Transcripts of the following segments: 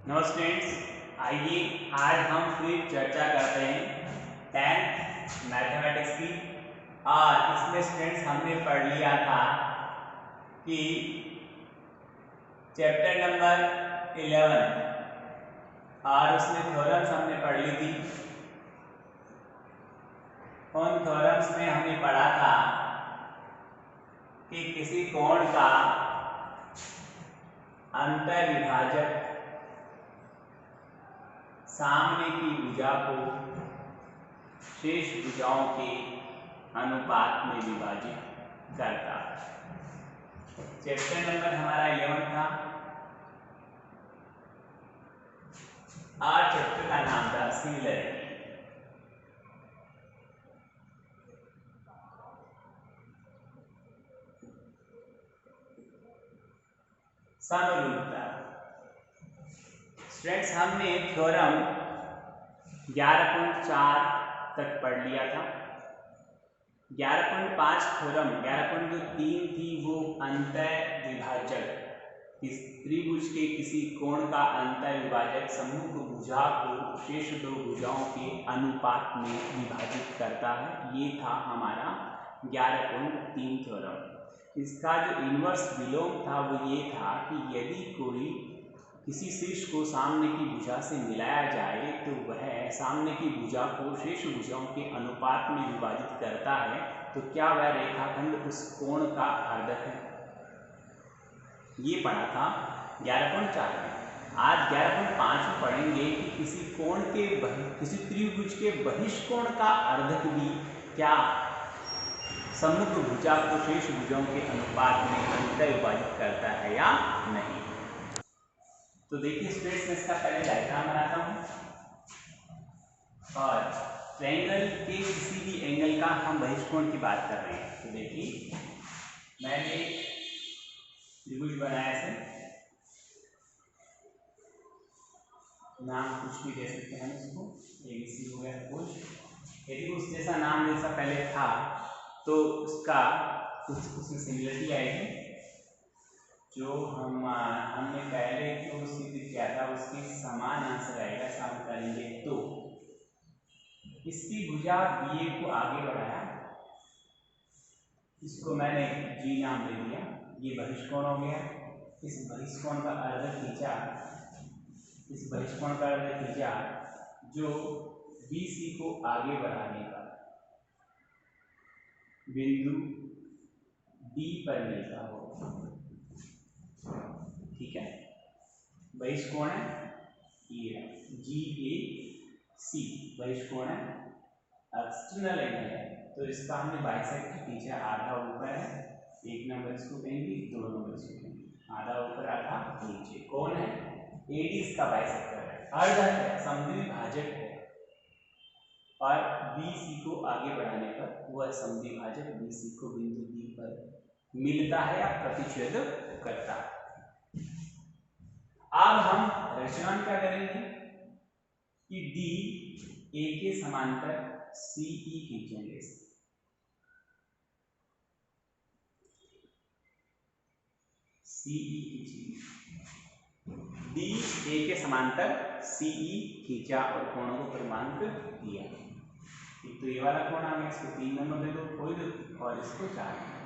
नमस्ते स्टूडेंट्स, आइए आज हम फिर चर्चा करते हैं 10th मैथमेटिक्स की। और इसमें स्टूडेंट्स हमने पढ़ लिया था कि चैप्टर नंबर 11 और उसमें थ्योरम्स हमने पढ़ ली थी। उन थ्योरम्स में हमने पढ़ा था कि किसी कोण का अंतर विभाजक सामने की भुजा को शेष भुजाओं के अनुपात में विभाजित करता है। चैप्टर नंबर हमारा 11 था और चैप्टर का नाम था सिमिलरिटी। समरूपता। स्टूडेंट्स, हमने थ्योरम 11.4 तक पढ़ लिया था। 11.5 थ्योरम 11.3 थी वो अंतर विभाजक, इस त्रिभुज के किसी कोण का अंतर विभाजक सम्मुख भुजा को शेष दो भुजाओं के अनुपात में विभाजित करता है। ये था हमारा 11.3 थ्योरम। इसका जो इन्वर्स विलोम था वो ये था कि यदि कोई किसी शीर्ष को सामने की भुजा से मिलाया जाए तो वह सामने की भुजा को शेष भुजाओं के अनुपात में विभाजित करता है, तो क्या वह रेखाखंड उस कोण का अर्धक है। ये पढ़ा था 11.4 में। आज 11.5 में पढ़ेंगे कि किसी त्रिभुज के बहिष्कोण का अर्धक भी क्या सम्मुख भुजा को शेष भुजाओं के अनुपात में अंतर विभाजित करता है या नहीं। तो देखिए स्टूडेंट्स, मैं इसका पहले डायग्राम बनाता हूँ और ट्रायंगल के किसी भी एंगल का हम बहिष्कोण की बात कर रहे हैं। तो देखिए मैंने एक त्रिभुज बनाया है, नाम कुछ भी दे सकते हैं इसको, ABC हो गया सपोज। यदि उस जैसा नाम जैसा पहले था तो उसका उसमें सिमिलरिटी आएगी। जो हमने पहले जो सिद्ध किया था उसके समान आंसर आएगा। साबित करेंगे तो इसकी भुजा BA को आगे बढ़ाया, इसको मैंने G नाम दे दिया। ये बहिष्कोण हो गया। इस बहिष्कोण का अर्धक खींचा, इस बहिष्कोण का अर्धक खींचा जो BC को आगे बढ़ाने का बिंदु D पर मिलता हो। ठीक है, बहिष्कोण है ये GAC, बहिष्कोण है, एक्सटर्नल एंगल है। तो इसका हमने बाइसेक्टर खींचा, आधा ऊपर है, एक नंबर इसको कहेंगे, दो नंबर इसको कहेंगे, आधा ऊपर आधा नीचे। कौन है? AD इसका बाइसेक्टर है, अर्धक है, समद्विभाजक है। और BC को आगे बढ़ाने पर वह समद्विभाजक BC को बिंदु D पर मिलता है या प्रतिच्छेद करता है। अब हम रचना में क्या करेंगे कि D A के समांतर CE खींचेंगे। CE खींचिए, D A के समांतर CE खींचा और कोणों को क्रमांक दिया। एक तो ये वाला कोण आ गया, इसको 3 नंबर दे दो, कोई दो, और इसको 4 नंबर।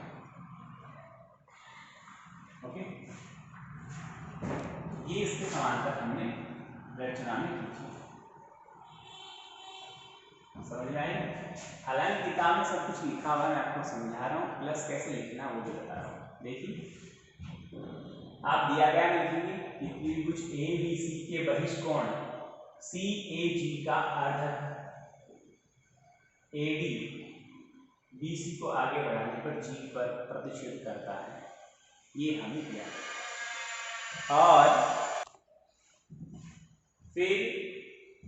ओके, ये इसके समांतर हमने रचना में खींची। समझ में आई? हालांकि किताब में सब कुछ लिखा हुआ, मैं आपको समझा रहा हूँ, प्लस कैसे लिखना वो भी बता रहा हूँ। देखिए आप दिया गया लिखेंगे कि त्रिभुज ABC के बहिष्कोण CAG का अर्धक AD BC को आगे बढ़ाने पर G पर प्रतिच्छेद करता है। ये हमने किया और फिर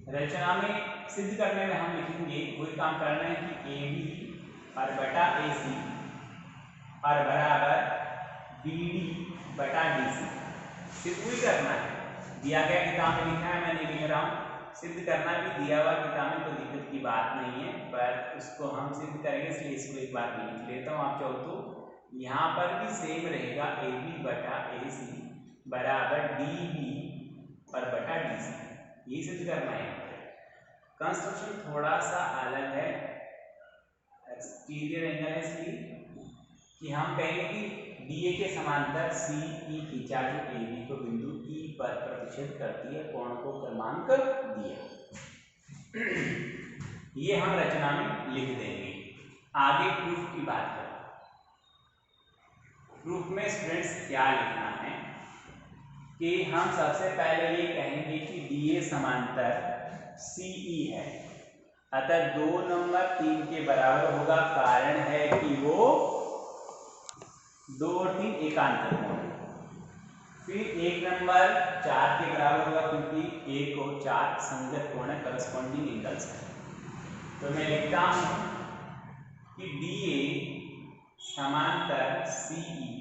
रचना में सिद्ध करने में हम लिखेंगे, वही काम करना है कि AB और बटा AC और बराबर BD बटा DC। सिद्ध वही करना है, दिया गया किताब में लिखा है, मैं नहीं लिख रहा हूँ। सिद्ध करना भी दिया हुआ किताब में कोई दिक्कत की बात नहीं है, पर उसको हम सिद्ध करेंगे, इसलिए इसको एक बार लिख लेता हूँ। आप चाहो तो यहाँ पर भी सेम रहेगा, AB बटा AC बराबर DB और बटा ये सिद्ध करना है। कंस्ट्रक्शन थोड़ा सा अलग है, एक्सटीरियर एंगल है इसलिए कि हम कहेंगे कि डीए के समांतर सी ई खींचा जो ए बी को बिंदु ई पर प्रतिच्छेद करती है, कोण को क्रमांक दिया। ये हम रचना में लिख देंगे। आगे प्रूफ की बात करें। प्रूफ में स्टूडेंट्स क्या लिखना है कि हम सबसे पहले ये कहेंगे कि डीए समांतर सीई है, अतः 2 नंबर 3 के बराबर होगा। कारण है कि वो 2 और 3 एकांतर कोण है। फिर 1 नंबर 4 के बराबर होगा क्योंकि 1 और 4 संगत कोण है, करस्पॉन्डिंग एंगल्स है। तो मैं लिखता हूं कि डीए समांतर सीई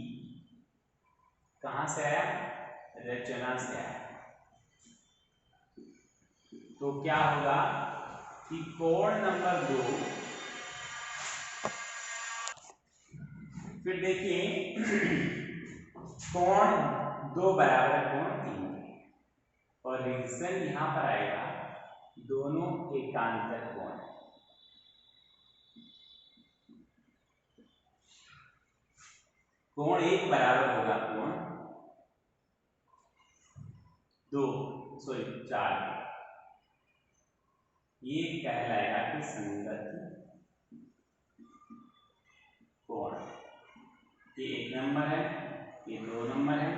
कहां से आया, रचना से आया। तो क्या होगा कि कोण नंबर 2, फिर देखिए कोण 2 बराबर है कोण 3 और रीजन यहां पर आएगा दोनों एकांतर कोण। कोण 1 बराबर होगा कोण 4, ये कहलाएगा कि संगत कोण। ये 1 नंबर है, ये 2 नंबर है।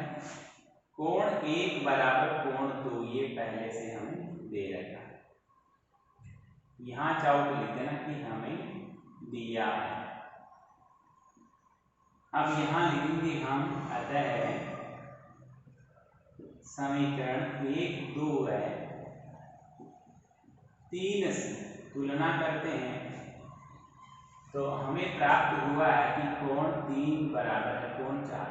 कोण 1 बराबर कोण 2 ये पहले से हमें दे रखा है। यहां चाहो तो लिख देना कि हमें दिया है। अब यहां लिखेंगे हम, अतः समीकरण 1 2 है 3 से तुलना करते हैं तो हमें प्राप्त हुआ है कि कोण 3 बराबर है कोण 4।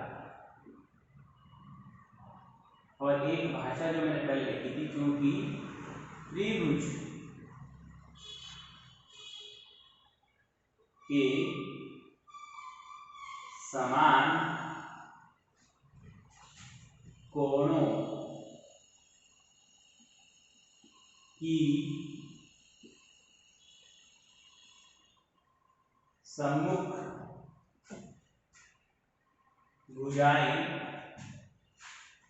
और एक भाषा जो मैंने पहले लिखी थी, क्योंकि त्रिभुज के समान कोणों की सम्मुख भुजाएं,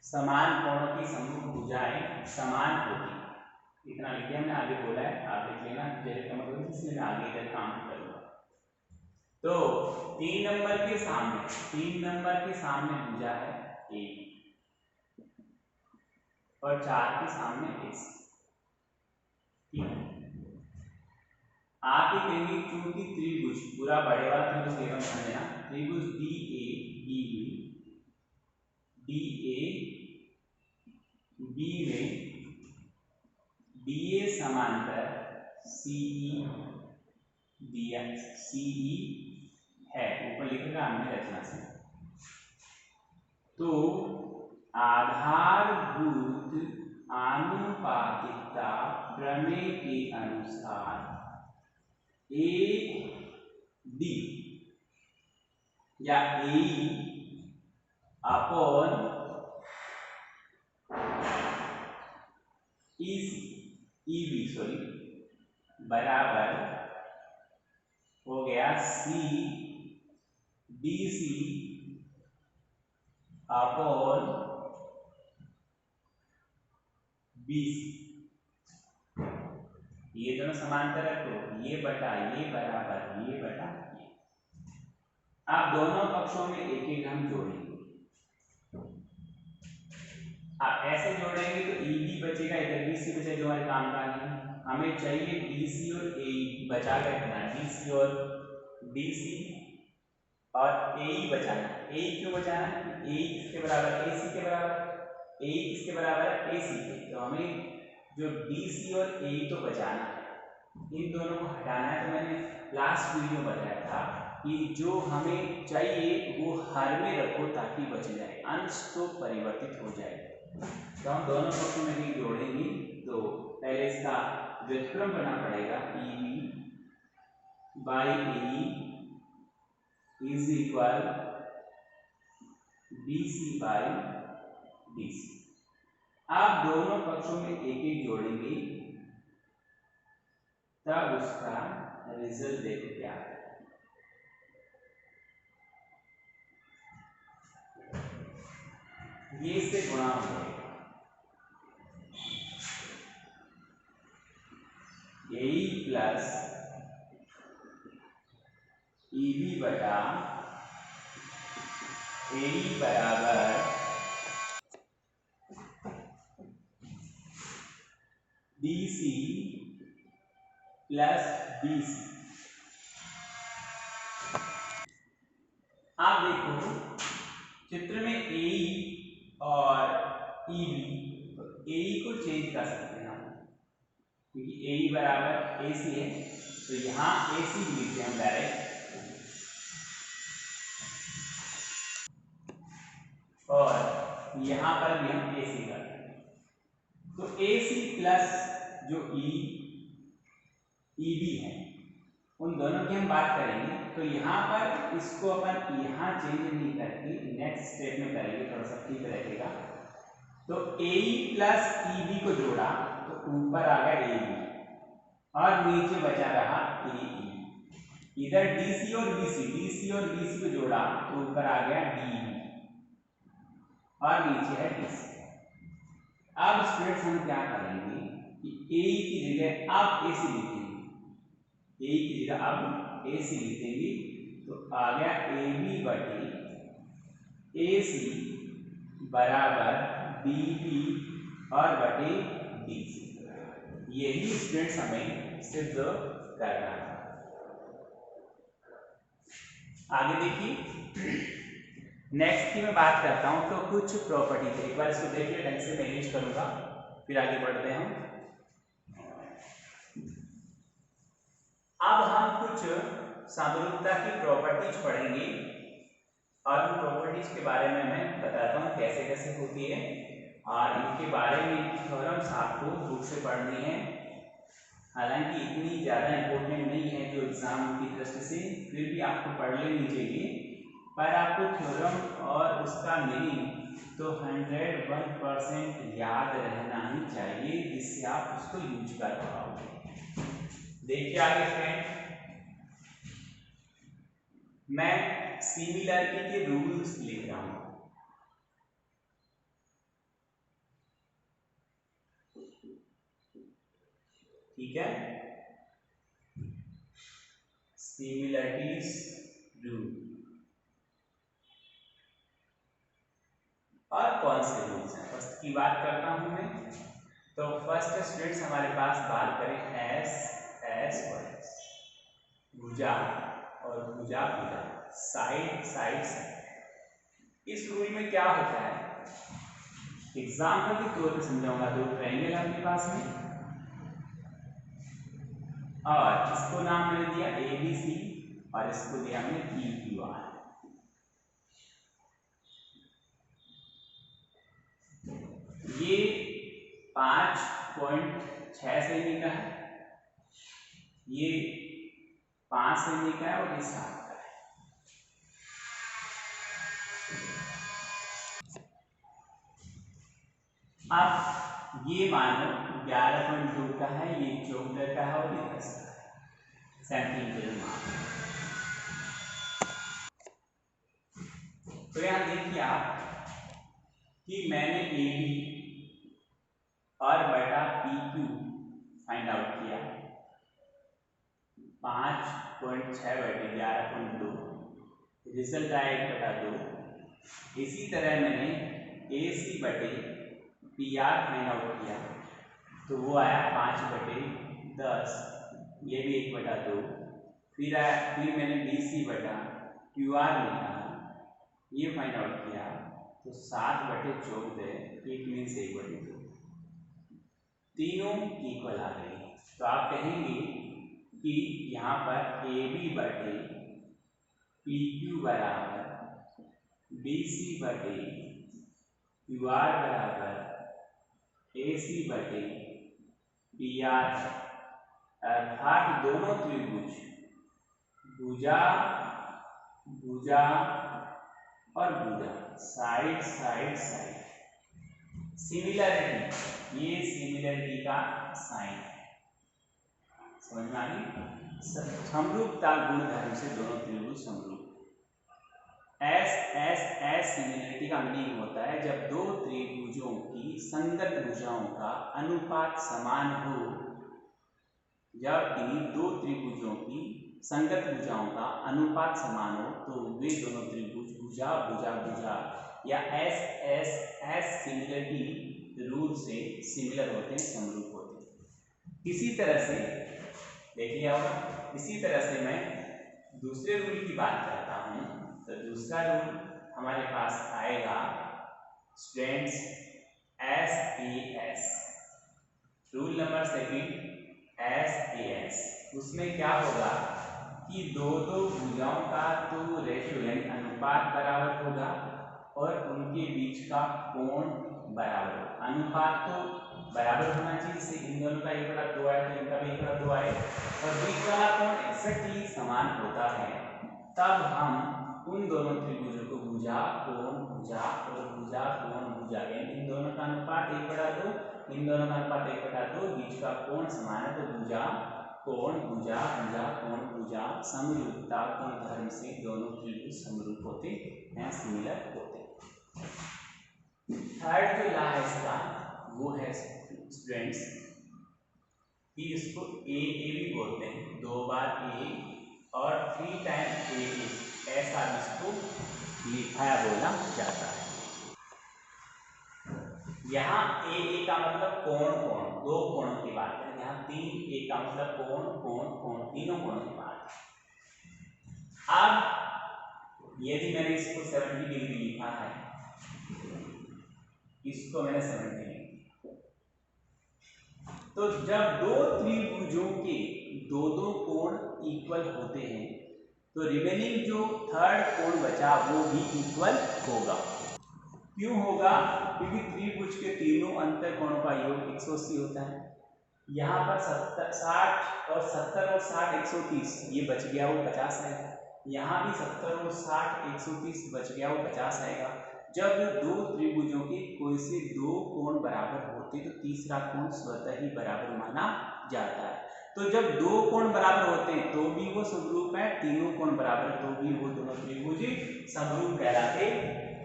समान कोणों की सम्मुख भुजाएं समान होती। इतना लिखिए, हमने आगे बोला है, आप लिख लेना जैसे का मतलब इसलिए मैं आगे इधर काम करूंगा। तो 3 नंबर के सामने भुजा है ए और 4 के सामने एक्स। ठीक है, आप ही कहेंगे क्योंकि त्रिभुज पूरा बड़े वाला त्रिभुज केवल समझना, त्रिभुज डी ए बी में डीए समांतर सीई है, ऊपर लिखेगा हमने रचना से। तो आधारभूत आनुपातिकता प्रमेय के अनुसार ए डी या ए अपॉन ईबी बराबर हो गया C D C upon B C. ये दोनों समांतर है तो ये बटा ये बराबर ये बटा ये। आप दोनों पक्षों में एक एक हम जोड़ेंगे। आप ऐसे जोड़ेंगे तो ई बी बचेगा, इधर बी सी बचेगा, जो हमारे काम का नहीं। हमें चाहिए डी सी और ए बचा कर रखना, डी सी और डी सी और ए बचाना। ए क्यों बचाना, ए किसके बराबर, ए सी के बराबर, ए किसके बराबर है, ए सी के। तो हमें जो डी सी और ए तो बचाना है, इन दोनों को हटाना है। तो मैंने लास्ट वीडियो बताया था कि जो हमें चाहिए वो हर में रखो ताकि बच जाए, अंश तो परिवर्तित हो जाए। तो हम दोनों पक्षों में भी जोड़ेंगे। तो पहले इसका व्युत्क्रम करना पड़ेगा, E B by A is equal B C by D C. आप दोनों पक्षों में एक एक जोड़ेंगे। तब उसका रिजल्ट देखो क्या है। ये इससे गुणा हो जाएगा, ए प्लस ईबी बटा ए बराबर BC प्लस BC। आप देखो चित्र में AE और EB, तो AE को चेंज कर सकते हैं हम, क्योंकि AE बराबर AC है, तो यहाँ AC लिखते हैं हम डायरेक्ट, और यहाँ पर भी हम AC करते हैं। तो AC प्लस जो EB है, उन दोनों की हम बात करेंगे। तो यहाँ पर इसको अपन यहाँ चेंज नहीं करके नेक्स्ट स्टेप में करेंगे, थोड़ा सा ठीक रहेगा। तो AE प्लस EB को जोड़ा तो ऊपर आ गया AB और नीचे बचा रहा AE। इधर DC और BC को जोड़ा तो ऊपर आ गया DB और नीचे है DC। अब स्टूडेंट्स हम क्या करेंगे कि AE की जगह अब AC लिखेंगे, AE की जगह अब AC लिखेंगे, तो आ गया AB बटे AC बराबर BB और बटे DC। यही स्टूडेंट्स हमें सिद्ध करना है। आगे देखिए, नेक्स्ट की मैं बात करता हूं, तो कुछ प्रॉपर्टीज, एक बार इसको देखिए ढंग से मैं यूज करूंगा, फिर आगे बढ़ते हैं हम। अब हम कुछ समरूपता की प्रॉपर्टीज पढ़ेंगे और उन प्रॉपर्टीज के बारे में मैं बताता हूँ कैसे कैसे होती है, और इनके बारे में थ्योरम्स आपको बुक से पढ़नी है। हालांकि इतनी ज़्यादा इम्पोर्टेंट नहीं है जो एग्जाम की दृष्टि से, फिर भी आपको पढ़ लेनी चाहिए, पर आपको थ्योरम और उसका मीनिंग तो 101% याद रहना ही चाहिए, जिससे आप उसको यूज कर पाओगे। देखिए आगे फ्रेंड, मैं सिमिलरिटी के रूल्स लिख रहा हूं। ठीक है, सिमिलरिटीज रूल। और कौन से रूल्स हैं, फर्स्ट की बात करता हूं मैं। तो फर्स्ट स्टूडेंट्स हमारे पास बात करें एस और एस, भुजा और भुजा, साइड साइड साइड। इस रूल में क्या होता है, एग्जाम्पल के तौर पे समझाऊंगा। दो ट्रायंगल है आपके पास में, और इसको नाम मैंने दिया ABC और इसको दिया हमने PQR। ये 5.6 सेमी का है, ये 5 सेमी का है, और ये 7 का है। अब ये मानो 11.2 का है, ये 14 का है, और ये 10 का है सेंटीमीटर मान। तो यहां देखिए आप कि मैंने AB और बटा PQ फाइंड आउट किया, 5.6 बटे 11.2, रिजल्ट आया 1/2। इसी तरह मैंने AC बटे PR फाइंड आउट किया, तो वो आया 5/10, ये भी 1/2। फिर मैंने BC बटा QR लिखा, ये फाइंड आउट किया, तो 7/14, इट मीन्स 1/2। तीनों इक्वल आ गई। तो आप कहेंगे कि यहाँ पर AB बटे PQ बराबर BC बटे QR बराबर AC बटे PR, अर्थात दोनों त्रिभुज भुजा भुजा और भुजा, साइड साइड साइड, सिमिलरिटी, ये सिमिलरिटी का साइन है। समझ में आ गई। समरूपता गुण धर्म से दोनों त्रिभुज समरूप। एस सिमिलरिटी का मीनिंग होता है जब दो त्रिभुजों की संगत भुजाओं का अनुपात समान हो। जब इन दो त्रिभुजों की संगत भुजाओं का अनुपात समान हो तो वे दोनों त्रिभुज भुजा भुजा भुजा या एस सिमिलरिटी रूल से सिमिलर होते हैं, समरूप होते हैं। इसी तरह से देख लिया होगा। इसी तरह से मैं दूसरे रूल की बात करता हूँ। तो दूसरा रूल हमारे पास आएगा students SAS rule number second SAS। उसमें क्या होगा कि दो भुजाओं का तो रेशियो यानी अनुपात बराबर होगा और उनके बीच का कोण बराबर होगा। अनुपात तो बराबर होना चाहिए, जिससे इन दोनों का 1/2 आए तो इनका भी 1/2 आए और बीच वाला कोण एक्जैक्टली समान होता है। तब हम उन दोनों त्रिभुजों को भुजा कोण भुजा और भुजा कोण भुजा यानी इन दोनों का अनुपात 1/2, इन दोनों का अनुपात 1/2, बीच का कोण समान है तो भुजा कोण भुजा भुजा कोण भुजा समरूपता गुण धर्म से दोनों त्रिभुज समरूप होते हैं, सिमिलर होते हैं। थर्ड जो ला है इसका वो है स्टूडेंट्स कि इसको ए भी बोलते हैं, 2 बार ए और 3 टाइम ए ऐसा इसको लिखा बोला जाता है। यहाँ ए का मतलब कोण कोण, दो कोणों की बात है। यहाँ 3 ए का मतलब कोण कोण कोण, तीनों कोणों की बात है। अब यदि मैंने इसको 70 डिग्री लिखा है, इसको मैंने 70 लिखा, तो जब दो त्रिभुजों के दो कोण इक्वल होते हैं तो रिमेनिंग जो थर्ड कोण बचा वो भी इक्वल होगा। क्यों होगा? क्योंकि त्रिभुज के तीनों अंतर कोणों का योग 180 होता है। यहाँ पर 60 और 130 ये बच गया वो 50 आएगा। यहाँ भी 70 और 60 130 बच गया वो 50 आएगा। जब दो त्रिभुजों के कोई से दो कोण बराबर होते तो तीसरा कोण स्वतः ही बराबर माना जाता है। तो जब दो कोण बराबर होते हैं तो भी वो समरूप है, तीनों कोण बराबर तो भी वो दोनों त्रिभुज समरूप कहलाते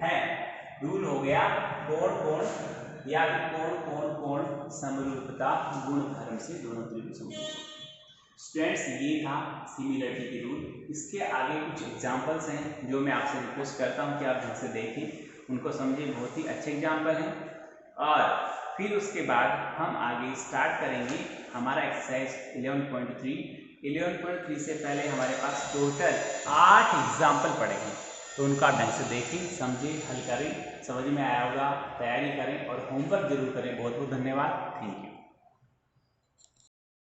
हैं। रूल हो गया कोण कोण या फिर कोण कोण कोण समरूपता गुण धर्म से दोनों त्रिभुज समरूप। स्टूडेंट्स ये था सिमिलरिटी के रूल। इसके आगे कुछ एग्जांपल्स हैं जो मैं आपसे रिक्वेस्ट करता हूं कि आप ढंग से देखें, उनको समझें। बहुत ही अच्छे एग्जांपल हैं और फिर उसके बाद हम आगे स्टार्ट करेंगे हमारा एक्सरसाइज 11.3। 11.3 से पहले हमारे पास टोटल 8 एग्जाम्पल पड़े हैं, तो उनका आप ढंग से देखें, समझें, हल करें। समझ में आया होगा, तैयारी करें और होमवर्क जरूर करें। बहुत बहुत धन्यवाद। Thank you.